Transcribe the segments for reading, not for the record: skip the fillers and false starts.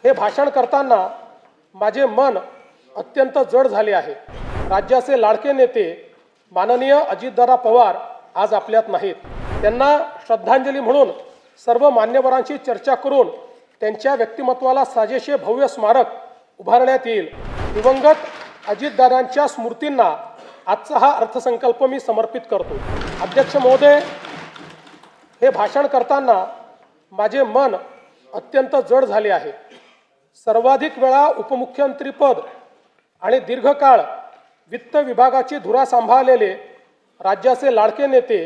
हे भाषण करताना माझे मन अत्यंत जड झाले आहे। राज्याचे लाडके नेते माननीय अजितदादा पवार आज आपल्यात नाहीत। त्यांना श्रद्धांजली म्हणून सर्व मान्यवरांशी चर्चा करून त्यांच्या व्यक्तिमत्वाला साजेसे भव्य स्मारक उभारण्यात येईल। दिवंगत अजितदादांच्या स्मृतींना आजचा हा अर्थसंकल्प मी समर्पित करतो। अध्यक्ष महोदय, हे भाषण करताना माझे मन अत्यंत जड झाले आहे। सर्वाधिक वेळा उपमुख्यमंत्रीपद आणि दीर्घकाळ वित्त विभागाची धुरा सांभाळलेले राज्याचे लाडके नेते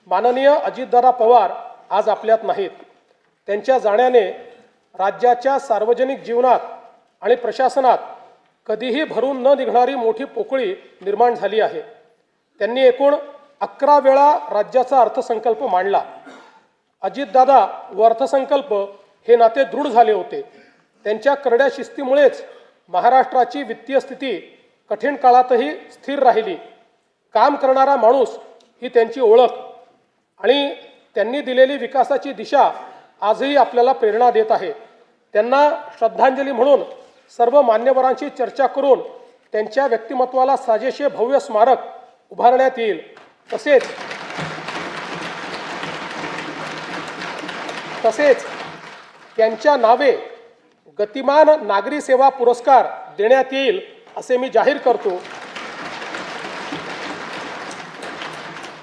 माननीय अजितदादा पवार आज आपल्यात नाहीत। त्यांच्या जाण्याने राज्याच्या सार्वजनिक जीवनात आणि प्रशासनात कधीही भरून न निघणारी मोठी पोकळी निर्माण झाली आहे। त्यांनी एकूण 11 वेळा राज्याचा अर्थसंकल्प मांडला। अजितदादा व अर्थसंकल्प हे नाते दृढ झाले होते। त्यांच्या करड्या शिस्तीमुळेच महाराष्ट्राची वित्तीय स्थिती कठीण काळातही स्थिर राहिली। काम करणारा माणूस ही त्यांची ओळख आणि त्यांनी दिलेली विकासाची दिशा आजही आपल्याला प्रेरणा देत आहे। त्यांना श्रद्धांजली म्हणून सर्व मान्यवरांशी चर्चा करून त्यांच्या व्यक्तिमत्वाला साजेसे भव्य स्मारक उभारण्यात येईल। तसेच त्यांच्या नावे गतिमान नागरी सेवा पुरस्कार देण्यात येईल असे मी जाहीर करतो।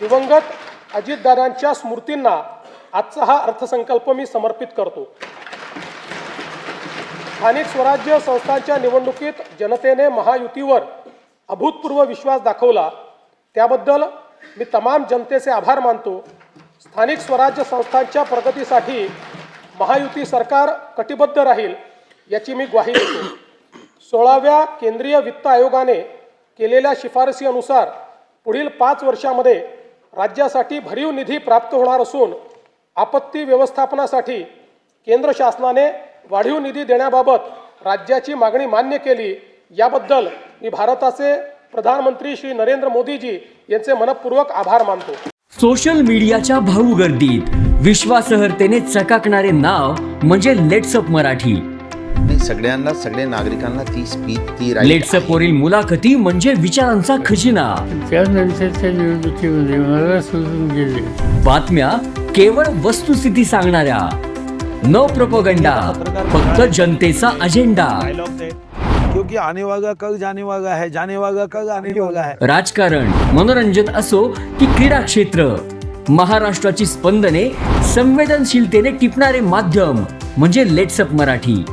दिवंगत अजितदादांच्या स्मृतींना आजचा हा अर्थसंकल्प मी समर्पित करतो। स्थानिक स्वराज्य संस्थांच्या निवडणुकीत जनतेने महायुतीवर अभूतपूर्व विश्वास दाखवला, त्याबद्दल मी तमाम जनतेचे आभार मानतो। स्थानिक स्वराज्य संस्थांच्या प्रगतीसाठी महायुती सरकार कटिबद्ध राहील याची मी ग्वाही देतो। 16व्या केंद्रीय वित्त आयोगाने केलेल्या शिफारसीनुसार पुढील 5 वर्षांमध्ये राज्यासाठी भरीव निधी प्राप्त होणार असून आपत्ती व्यवस्थापनासाठी केंद्र शासनाने वाढीव निधी देण्याबाबत राज्याची मागणी मान्य केली, याबद्दल मी भारताचे प्रधानमंत्री श्री नरेंद्र मोदीजी यांचे मनपूर्वक आभार मानतो। सोशल मीडियाच्या भाऊ गर्दीत विश्वासार्हतेने चकाकणारे नाव म्हणजे लेट्सअप मराठी। सगळ्यांना, सगळ्या नागरिकांना ती स्पीच, ती लेट्सअप वरील मुलाखती म्हणजे विचारांचा खजिना। त्यानंतरच्या निवडणुकीमध्ये मला सोडून गेले। बातम्या केवळ वस्तुस्थिती सांगणाऱ्या, न प्रोपगंडा, फक्त जनतेचा अजेंडा। क्योंकि आने वाला कल जाने वाला है, जाने वाला कल आने वाला है। राजकारण, मनोरंजन असो की क्रीडा क्षेत्र, महाराष्ट्राची स्पंदने संवेदनशीलतेने टिपणारे माध्यम म्हणजे लेट्सअप मराठी।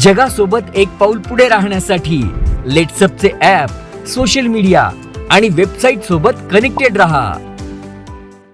जगासोबत एक पाऊल पुढे राहण्यासाठी लेट्सअपचे ॲप, सोशल मीडिया आणि वेबसाईट सोबत कनेक्टेड रहा।